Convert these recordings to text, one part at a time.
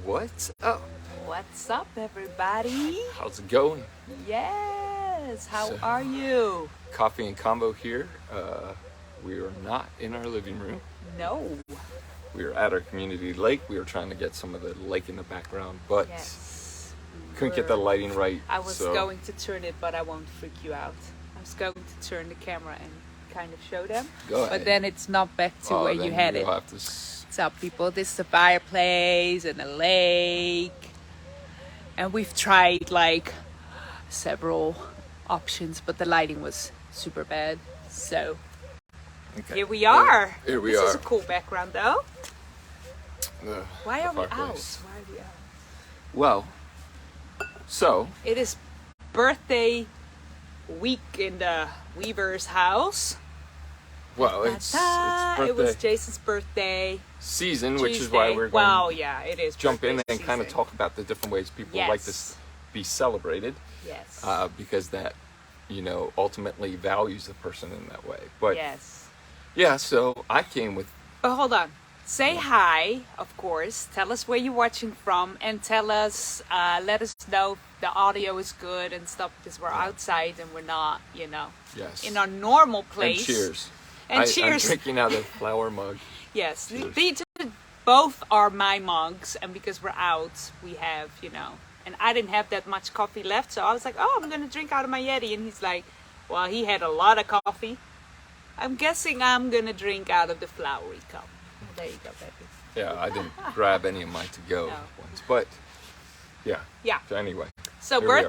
What's up? What's up, everybody? How's it going? Yes, how So- are you? Coffee and Convo here. We are not in our living room. No. We are at our community lake. We were trying to get some of the lake in the background, but Yes. couldn't get the lighting right. I was so going to turn it, but I won't freak you out. I was going to turn the camera and kind of show them. Go ahead. But then it's not back to where then you had you'll it. have to What's up, people? This is the fireplace and the lake. And we've tried like several options, but the lighting was super bad. So okay. here we are. Here we this are. is a cool background, though. Why The are we out? fireplace. Why are we out? Well, so It is birthday week in the Weaver's house. it's birthday It was Jason's birthday. season, which Tuesday. is why we're going Well, to yeah, it is. jump in birthday and kind of season. talk about the different ways people like to Yes. be celebrated. Yes. Because that, ultimately values the person in that way. But yes. yeah, so I came with, But hold on. Say hi, of course. Tell us where you're watching from, and tell us, let us know if the audio is good and stuff, because we're outside and we're not, yes, in our normal and place. cheers. And cheers. I'm drinking out of the flower mug. Yes, Cheers. these both are my mugs, and because we're out, we have, and I didn't have that much coffee left, so I was like, oh, I'm gonna drink out of my Yeti, and he's like, well, he had a lot of coffee. I'm guessing I'm gonna drink out of the flowery cup. There you go, baby. Yeah, I didn't grab any of mine to go No. ones, but yeah. Yeah. So anyway, So Here we are.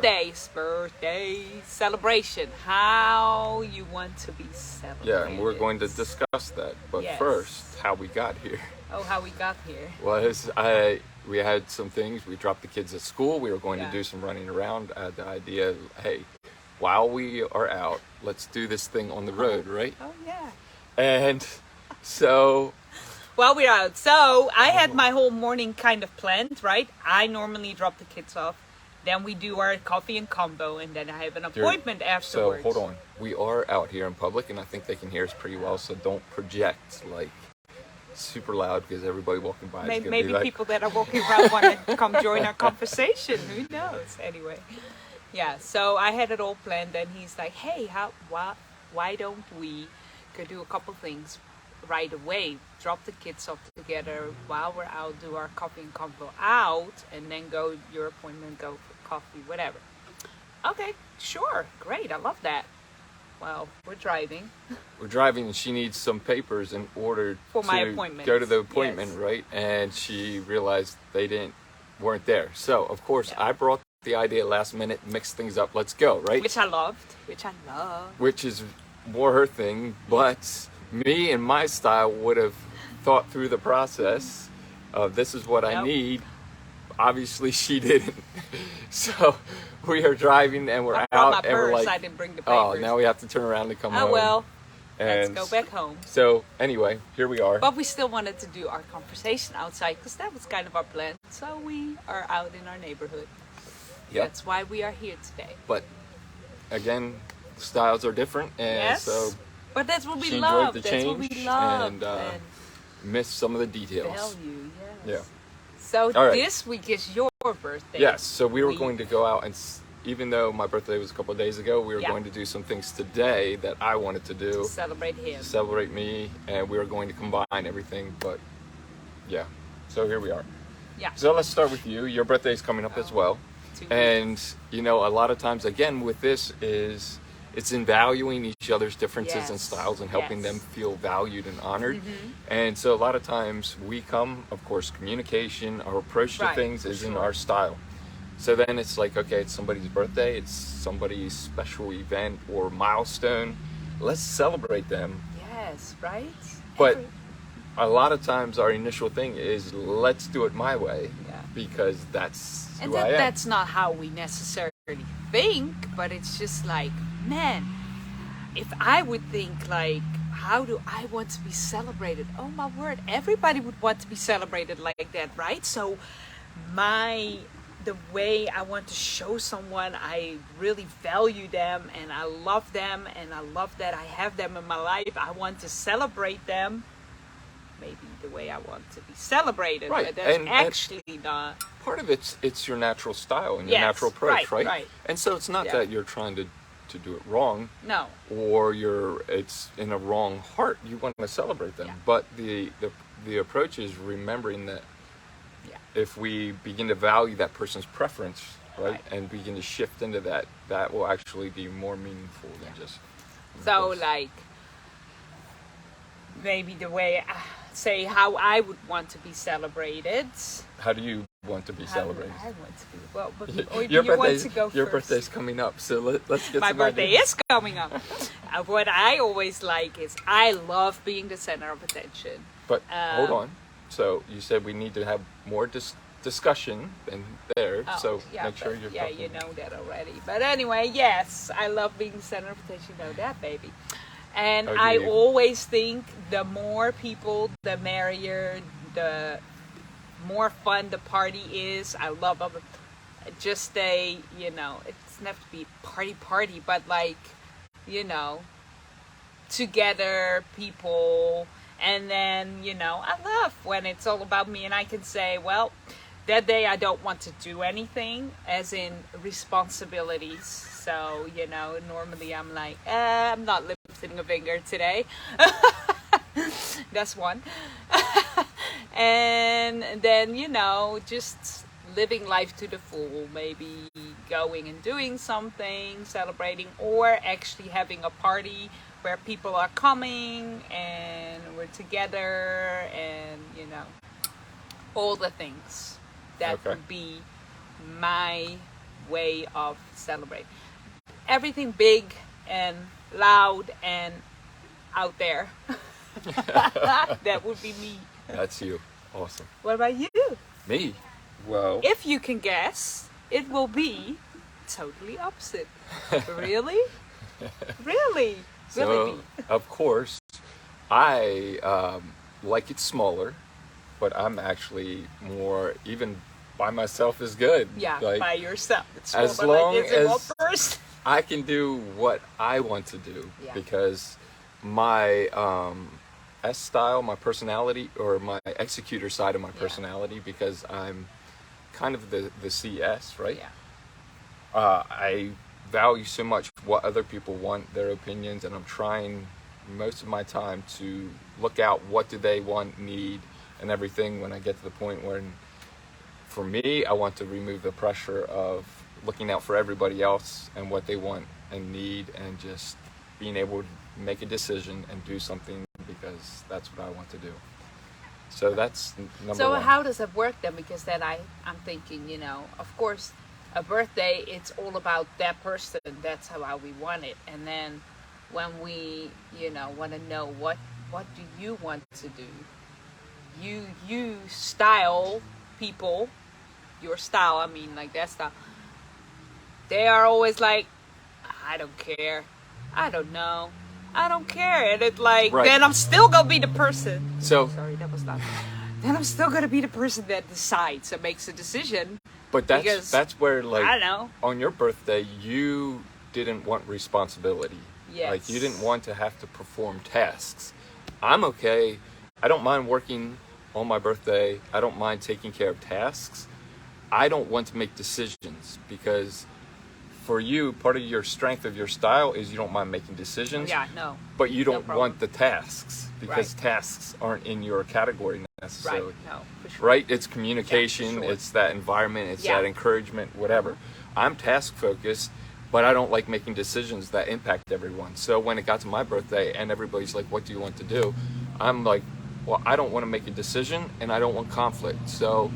birthday celebration. How you want to be celebrated? yeah, and we're going to discuss that. But Yes. first, how we got here Oh, how we got here. was we had some things. We dropped the kids at school. We were going Yeah. to do some running around. I had the idea, hey, while we are out, let's do this thing on the road, right? Oh yeah. And so, Well, we're out. So I had my whole morning kind of planned, right? I normally drop the kids off. Then we do our coffee and combo, and then I have an appointment so afterwards. hold on. We are out here in public, and I think they can hear us pretty well. So don't project like super loud because everybody walking by is Maybe, gonna be like, people that are walking around want to come join our conversation. Who knows? Anyway, yeah. So I had it all planned, and he's like, "Hey, why don't we go do a couple things right away? Drop the kids off together while we're out, do our coffee and combo out, and then go your appointment, go for coffee, whatever." Okay, sure, great. I love that. Well, we're driving. we're driving, and she needs some papers in order For to my appointment. go to the appointment, Yes. right? And she realized they weren't there. So of course, Yeah. I brought the idea last minute, mixed things up. Let's go, right? Which I loved. Which is more her thing, but me and my style would have thought through the process of this is what I Yep. need. Obviously, she didn't. So we are driving and we're I brought my out and we're purse. like, I didn't bring the papers. oh, now we have to turn around and come Oh home. well, let's And go back home. So anyway, here we are. But we still wanted to do our conversation outside because that was kind of our plan. So we are out in our neighborhood. Yep. That's why we are here today. But again, styles are different, and Yes. so But that's what we she enjoyed love. the That's what we change love. and, missed some of the details. value, yes. Yeah. So All right. this week is your birthday. Yes, so we were week. going to go out and, even though my birthday was a couple of days ago, we were Yeah. going to do some things today that I wanted to do, Celebrate him. celebrate me, and we were going to combine everything, but yeah, so here we are. Yeah. So let's start with you. Your birthday's coming up as well. 2 And, a lot of times, again, with this it's in valuing each other's differences and Yes. styles and helping Yes. them feel valued and honored. Mm-hmm. And so a lot of times we come, of course, communication, our approach to Right, things for is in sure. our style. So then it's like, okay, it's somebody's birthday, it's somebody's special event or milestone. Let's celebrate them. Yes, right? But a lot of times our initial thing is let's do it my way Yeah. because that's And who I am. that's not how we necessarily think, but it's just like, man, if I would think like, how do I want to be celebrated? Oh my word, everybody would want to be celebrated like that, right? So the way I want to show someone I really value them and I love them and I love that I have them in my life, I want to celebrate them. maybe the way I want to be celebrated. Right. But that's And actually not. part of it's your natural style and your Yes, natural approach, right, right? right. And so it's not Yeah. that you're trying to do it wrong, No. or it's in a wrong heart. You want to celebrate them, Yeah. but the approach is remembering that Yeah. if we begin to value that person's preference, right, Right. and begin to shift into that, that will actually be more meaningful than Yeah. just. So this. like maybe the way say how I would want to be celebrated. How do you want to be How celebrated? I want to be. Well, but Your you want birthday's to go your first. birthday's coming up, so let's get My some birthday ideas. is coming up. What I always like is I love being the center of attention. But hold on. So you said we need to have more discussion in there. Oh, so yeah, make sure but- you're yeah, talking. you know that already. But anyway, yes, I love being the center of attention. You know that, baby. And Oh, do I you? always think the more people, the merrier, the more fun the party is. I love them. Just it doesn't have to be party, but like, together people. And then, I love when it's all about me and I can say, well, that day I don't want to do anything, as in responsibilities. So, normally I'm like, I'm not lifting a finger today. That's one. And then, just living life to the full, maybe going and doing something, celebrating, or actually having a party where people are coming and we're together and, all the things. That Okay. would be my way of celebrating. Everything big and loud and out there. That would be me. That's you. Awesome. What about you? Me? Well, If you can guess, it will be totally opposite. Really? Really? so Really be. of course, I like it smaller, but I'm actually more even by myself is good. Yeah, Like, by yourself. It's as more long like this in one as- person. I can do what I want to do Yeah. because my S style, my personality, or my executor side of my Yeah. personality, because I'm kind of the CS, right? Yeah. I value so much what other people want, their opinions, and I'm trying most of my time to look out what do they want, need, and everything when I get to the point where, for me, I want to remove the pressure of looking out for everybody else and what they want and need, and just being able to make a decision and do something because that's what I want to do. So that's number So one. how does it work then? Because then I'm thinking, of course, a birthday, it's all about that person. That's how we want it. And then when we, want to know what do you want to do? You style people, your style, I mean like that style. They are always like, I don't care. I don't know. I don't care. And it's like, Right. then I'm still going to be the person. So, Sorry, that was not. Then I'm still gonna be the person that decides and makes a decision. but because, that's where, like, I don't know. on your birthday, you didn't want responsibility. Yes. Like, you didn't want to have to perform tasks. I'm okay. I don't mind working on my birthday. I don't mind taking care of tasks. I don't want to make decisions because for you, part of your strength of your style is you don't mind making decisions. Yeah, no. But you No don't problem. want the tasks because Right. tasks aren't in your category Right. necessarily. No, for sure. Right? It's communication, Yeah, for sure. it's that environment, it's Yeah. that encouragement, whatever. I'm task focused, but I don't like making decisions that impact everyone. So when it got to my birthday and everybody's like, what do you want to do? I'm like, well, I don't want to make a decision and I don't want conflict. So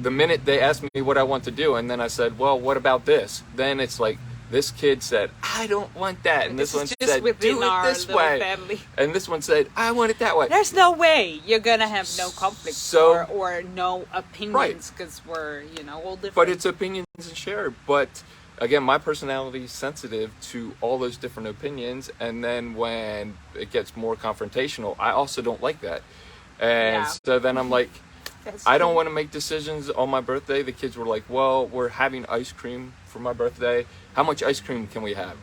the minute they asked me what I want to do, and then I said, well, what about this? Then it's like, this kid said, I don't want that. And this This one is just said, within do it our this little way. family. And this one said, I want it that way. There's no way you're gonna have no conflict So- or no opinions because we're all different. But it's opinions and shared. But again, my personality is sensitive to all those different opinions. And then when it gets more confrontational, I also don't like that. And Yeah. so then I'm like, That's I don't true. want to make decisions on my birthday. The kids were like, well, we're having ice cream for my birthday. How much ice cream can we have?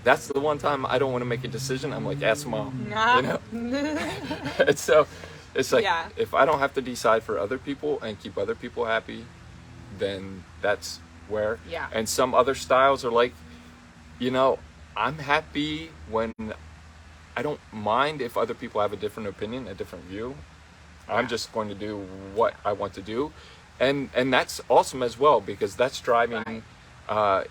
that's the one time I don't want to make a decision. I'm like, ask mom, Nah. you know. And so it's like, Yeah. if I don't have to decide for other people and keep other people happy, then that's where. Yeah. And some other styles are like, you know, I'm happy when I don't mind if other people have a different opinion, a different view. I'm just going to do what I want to do, and that's awesome as well, because that's driving,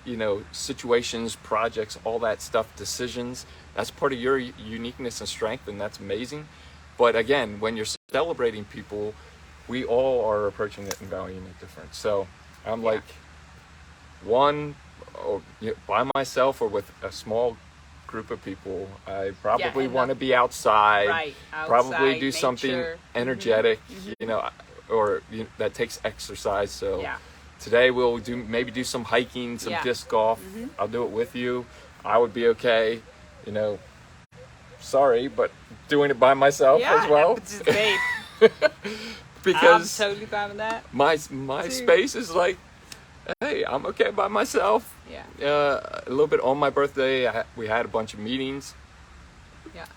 you know, situations, projects, all that stuff, decisions. That's part of your uniqueness and strength, and that's amazing. But again, when you're celebrating people, we all are approaching it and valuing it different. So I'm like, one, or, you know, by myself or with a small group of people, I probably want to be outside, probably do nature. something energetic, you know, or that takes exercise. So today we'll maybe do some hiking, some disc golf. I'll do it with you. I would be okay, you know. Sorry, but doing it by myself as well. Just, babe, because I'm totally fine with that. My space is like, hey, I'm okay by myself. A little bit on my birthday, we had a bunch of meetings.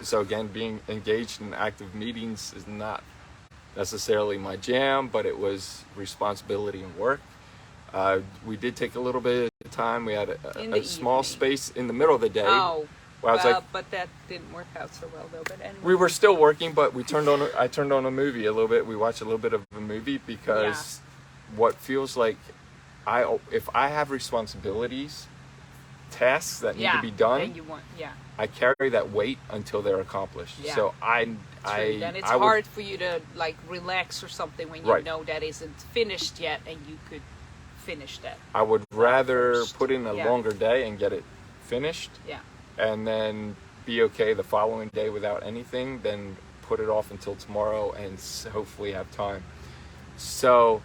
So again, being engaged in active meetings is not necessarily my jam, but it was responsibility and work. We did take a little bit of time. We had a small space in the middle of the day. Where I was like, but that didn't work out so well though. But anyway. We were still working, but I turned on a movie a little bit. We watched a little bit of a movie, because what feels like, if I have responsibilities, tasks that need to be done, then you want, I carry that weight until they're accomplished. So then it's hard for you to like relax or something when you know that isn't finished yet, and you could finish that. I would rather put in a longer day and get it finished, and then be okay the following day without anything, than put it off until tomorrow and hopefully have time. So,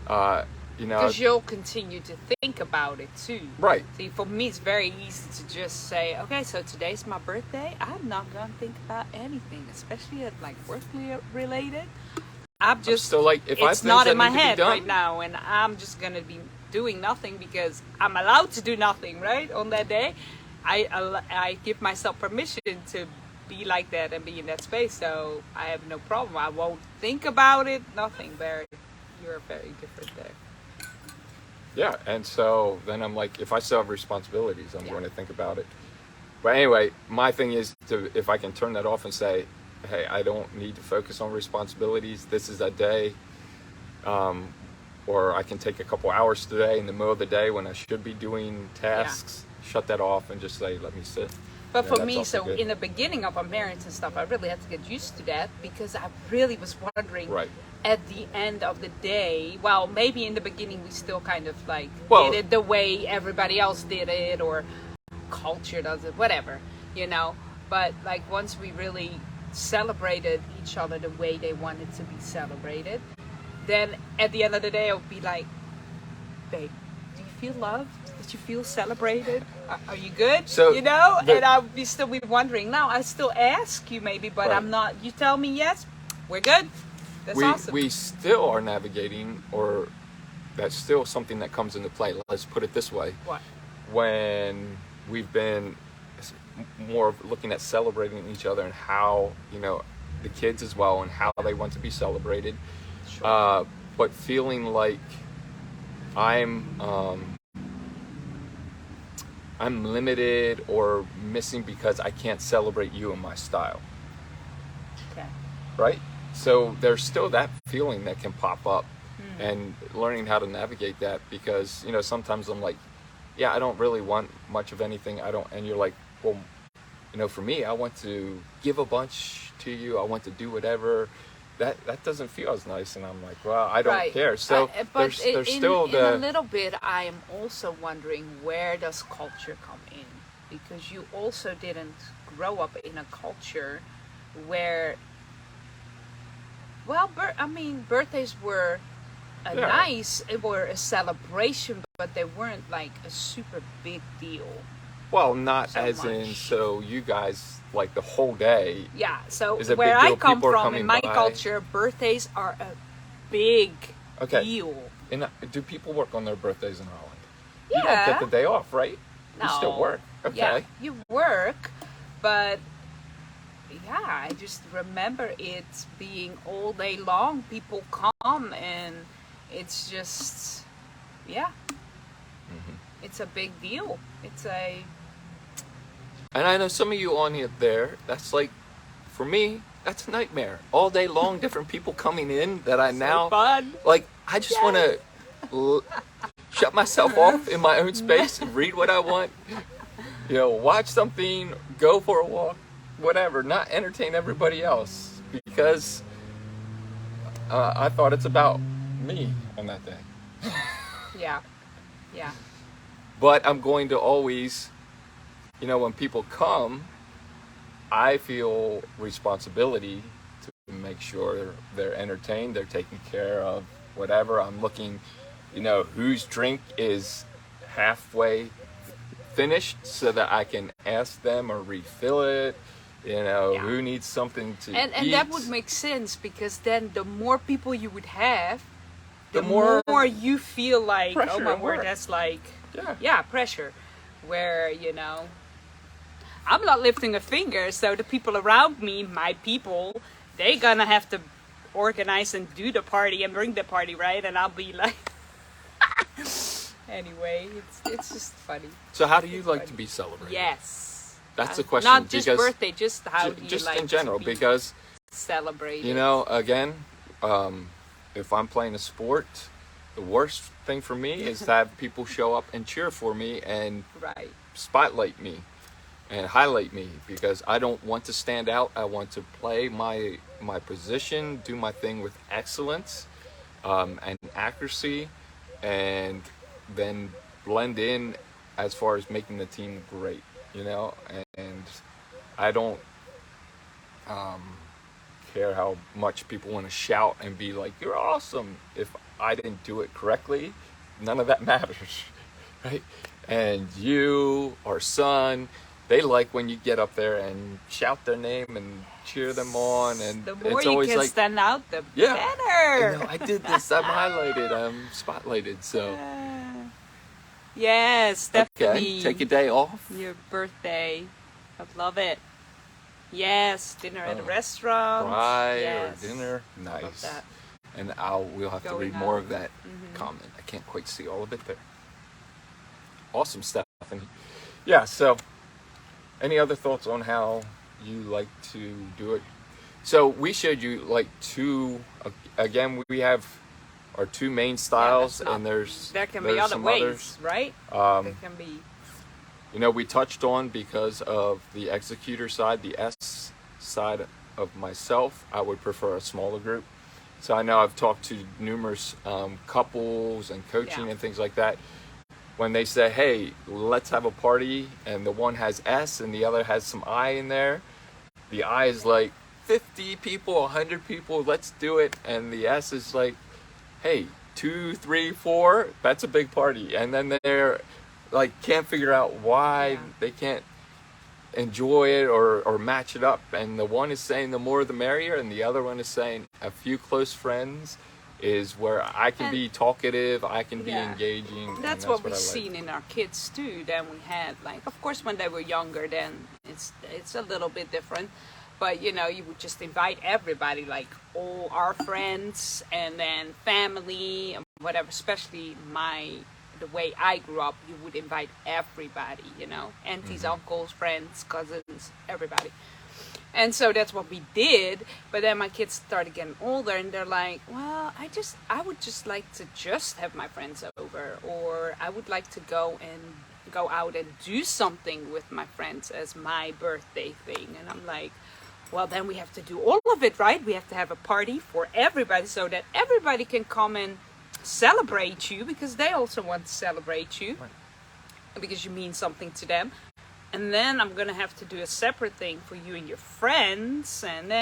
you know, because you'll continue to think about it too. Right. See, for me, it's very easy to just say, okay, so today's my birthday. I'm not gonna think about anything, especially like work related. I'm still like, if it's not in my head right now, and I'm just gonna be doing nothing because I'm allowed to do nothing, right? On that day, I give myself permission to be like that and be in that space, so I have no problem. I won't think about it. Nothing. You're very different there. Yeah, and so then I'm like, if I still have responsibilities, I'm going to think about it. But anyway, my thing is if I can turn that off and say, hey, I don't need to focus on responsibilities. This is a day, or I can take a couple hours today in the middle of the day when I should be doing tasks, shut that off and just say, let me sit. But for me, so in the beginning of our marriage and stuff, I really had to get used to that, because I really was wondering at the end of the day, well, maybe in the beginning we still kind of like did it the way everybody else did it, or culture does it, whatever, you know. But like once we really celebrated each other the way they wanted to be celebrated, then at the end of the day, I would be like, babe, do you feel loved? Did you feel celebrated? Are you good? So, you know, and I'll still be wondering. Now I still ask you maybe, but I'm not. You tell me yes, we're good. That's awesome. We still are navigating, or that's still something that comes into play. Let's put it this way. What? When we've been more of looking at celebrating each other and how, you know, the kids as well, and how they want to be celebrated. Sure. But feeling like I'm limited or missing because I can't celebrate you in my style. Okay. Right? So there's still that feeling that can pop up, and learning how to navigate that, because, you know, sometimes I'm like, yeah, I don't really want much of anything. And you're like, well, you know, for me, I want to give a bunch to you. I want to do whatever. That doesn't feel as nice, and I'm like, well, I don't care. So but there's still in a little bit, I am also wondering, where does culture come in? Because you also didn't grow up in a culture where, well, birthdays were were a celebration, but they weren't like a super big deal. Well, not so as much. In, so you guys, like the whole day. Yeah, so where I come from, in my culture, birthdays are a big deal. And do people work on their birthdays in Holland? Yeah. You don't get the day off, right? No. You still work. Yeah, Okay. you work, but yeah, I just remember it being all day long. People come and it's just, yeah, it's a big deal. It's a, And I know some of you on here there, that's like, for me, that's a nightmare. All day long, different people coming in that I so now, fun. like, I just want Yes. to shut myself off in my own space and read what I want. You know, watch something, go for a walk, whatever, not entertain everybody else because I thought it's about me on that day. Yeah, yeah, But I'm going to always, you know, when people come, I feel responsibility to make sure they're entertained, they're taken care of, whatever. I'm looking, you know, whose drink is halfway finished so that I can ask them or refill it. You know, yeah. who needs something to And eat. that would make sense because then the more people you would have, The the more more you feel like, oh pressure my at word, work. that's like, Yeah. yeah, pressure. Where, you know, I'm not lifting a finger, so the people around me, my people, they gonna have to organize and do the party and bring the party, right? And I'll be like, anyway, it's just funny. So how do you It's like funny. to be celebrated? Yes. That's the question. Not just because birthday, just how do you just like in general, to be because celebrated? you know, again, if I'm playing a sport, the worst thing for me is to have people show up and cheer for me and Right. spotlight me and highlight me because I don't want to stand out. I want to play my position, do my thing with excellence and accuracy, and then blend in as far as making the team great. You know, and I don't care how much people want to shout and be like, "You're awesome." If I didn't do it correctly, none of that matters, right? And you or son, they like when you get up there and shout their name and cheer them on, and The more it's you always can like, stand out, the yeah, better. you know, I did this. I'm highlighted. I'm spotlighted. So Yes, okay, definitely. take a day off. Your birthday. I love it. Yes, dinner at a Oh, restaurant. Fry Yes. or dinner, I love nice. that. And we'll have to Going read more out. of that comment. I can't quite see all of it there. Awesome, Stephanie. Yeah. So, any other thoughts on how you like to do it? So we showed you like two. Again, we have our two main styles, that's not- and there's There can there's be other some ways, others. right? There can be. You know, we touched on because of the executor side, the S side of myself, I would prefer a smaller group. So I know I've talked to numerous couples and coaching Yeah. and things like that. When they say, hey, let's have a party, and the one has S and the other has some I in there, the I is like 50 people, 100 people, let's do it. And the S is like, hey, 2, 3, 4, that's a big party. And then they're like, can't figure out why Yeah. they can't enjoy it or match it up. And the one is saying the more the merrier, and the other one is saying a few close friends is where I can And- be talkative, I can be Yeah. engaging. and That's what we've I like. seen in our kids too. Then we had like, of course, when they were younger, then it's a little bit different. But you know, you would just invite everybody, like all our friends, and then family, and whatever. Especially the way I grew up, you would invite everybody. You know, aunties, uncles, friends, cousins, everybody. And so that's what we did. But then my kids started getting older, and they're like, well, I would just like to just have my friends over, or I would like to go out and do something with my friends as my birthday thing. And I'm like, well, then we have to do all of it, right? We have to have a party for everybody so that everybody can come and celebrate you, because they also want to celebrate you, Right. because you mean something to them. And then I'm gonna have to do a separate thing for you and your friends, and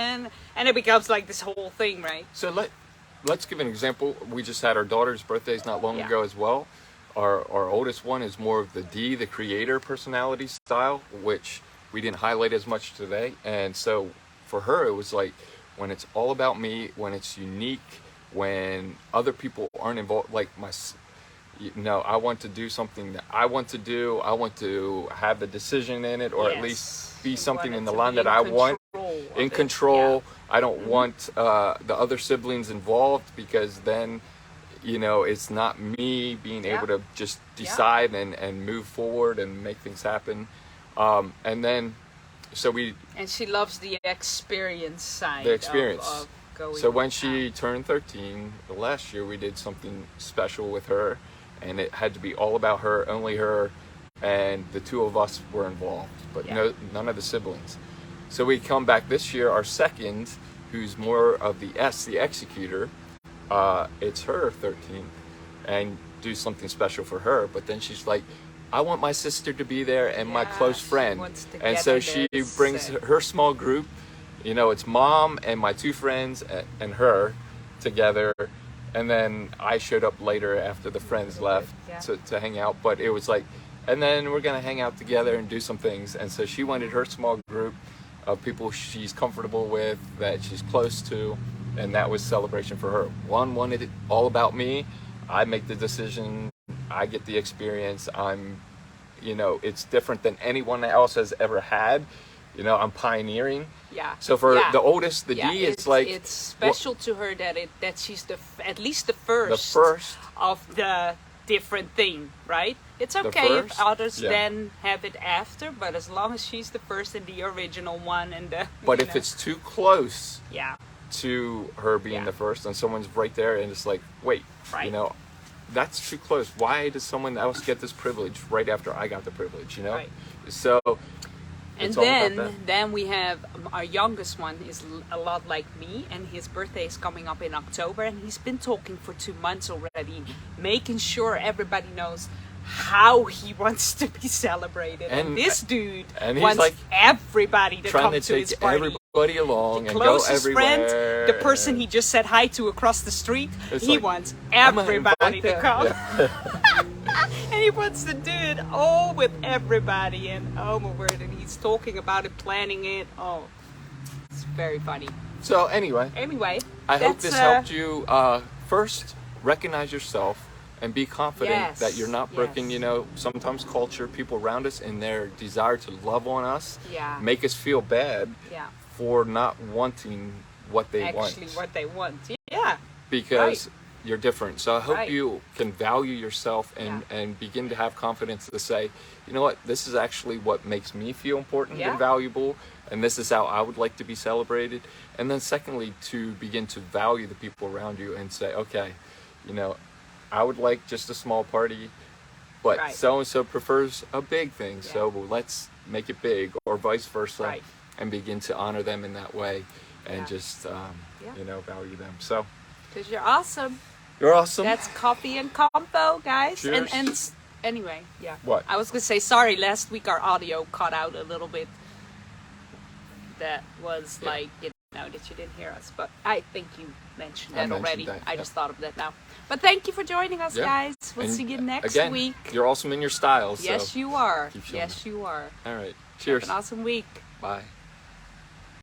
it becomes like this whole thing, right? So let's give an example. We just had our daughter's birthdays not long Yeah. ago as well. Our oldest one is more of the D, the creator personality style, which we didn't highlight as much today. And so for her, it was like when it's all about me, when it's unique, when other people aren't involved, like No, I want to do something that I want to do. I want to have a decision in it, or at least be You something want in it the to line be that I want. control of In it. control. I don't Mm-hmm. want the other siblings involved, because then, it's not me being Yeah. able to just Yeah. decide and move forward and make things happen. And then, so we, And she loves the experience side the experience. of going So when out. she turned 13 last year, we did something special with her, and it had to be all about her, only her, and the two of us were involved, but Yeah. none of the siblings. So we come back this year, our second, who's more of the executor. It's her 13th, and do something special for her. But then she's like, I want my sister to be there and my Yeah, close she friend. wants to And get so in she there, brings sick. her small group. It's mom and my two friends and her together. And then I showed up later after the friends left Yeah. to hang out. But it was like, and then we're going to hang out together and do some things. And so she wanted her small group of people she's comfortable with, that she's close to. And that was celebration for her. One wanted it all about me. I make the decision. I get the experience. It's different than anyone else has ever had. I'm pioneering. Yeah. So for Yeah. the oldest, the Yeah, D, it's like it's special to her that she's at least the first, first. of the different thing, right? It's okay if first, others yeah. then have it after, but as long as she's the first and the original one, and the. But if it's too close yeah, to her being Yeah. the first, and someone's right there, and it's like, wait, Right. That's too close. Why does someone else get this privilege right after I got the privilege? Right. So. and it's all about that. then we have our youngest one is a lot like me, and his birthday is coming up in October, and he's been talking for 2 months already, making sure everybody knows how he wants to be celebrated. And this dude and he's wants like everybody to trying come to to take his party. everybody along The and go closest everywhere. friend, the person he just said hi to across the street, It's he like, wants I'm gonna everybody invite to them. come. Yeah. And he wants to do it all with everybody, and oh my word, and he's talking about it, planning it. Oh, it's very funny. So anyway, Anyway, I hope that's, this helped you. First, recognize yourself and be confident Yes, that you're not breaking, yes. sometimes culture, people around us, and their desire to love on us, Yeah. make us feel bad Yeah, for not wanting what they actually want. what they want. Yeah, Because you're different. So I hope Right. you can value yourself and begin to have confidence to say, you know what, this is actually what makes me feel important Yeah. and valuable, and this is how I would like to be celebrated. And then secondly, to begin to value the people around you and say, okay, I would like just a small party, but Right. so-and-so prefers a big thing, Yeah. so let's make it big, or vice versa, Right. and begin to honor them in that way and Yeah. just, Yeah. value them. So because you're awesome. you're awesome. That's coffee and Convo, guys. Cheers. And anyway, yeah. What? I was gonna say sorry. Last week our audio cut out a little bit. That was Yeah. like that you didn't hear us, but I think you mentioned I that mentioned already. that, I yeah. just thought of that now. But thank you for joining us, Yeah. guys. We'll And see you next again, week. You're awesome in your style. Yes, So. you are. Keep showing Yes, you are. All right. Have Cheers. an awesome week. Bye.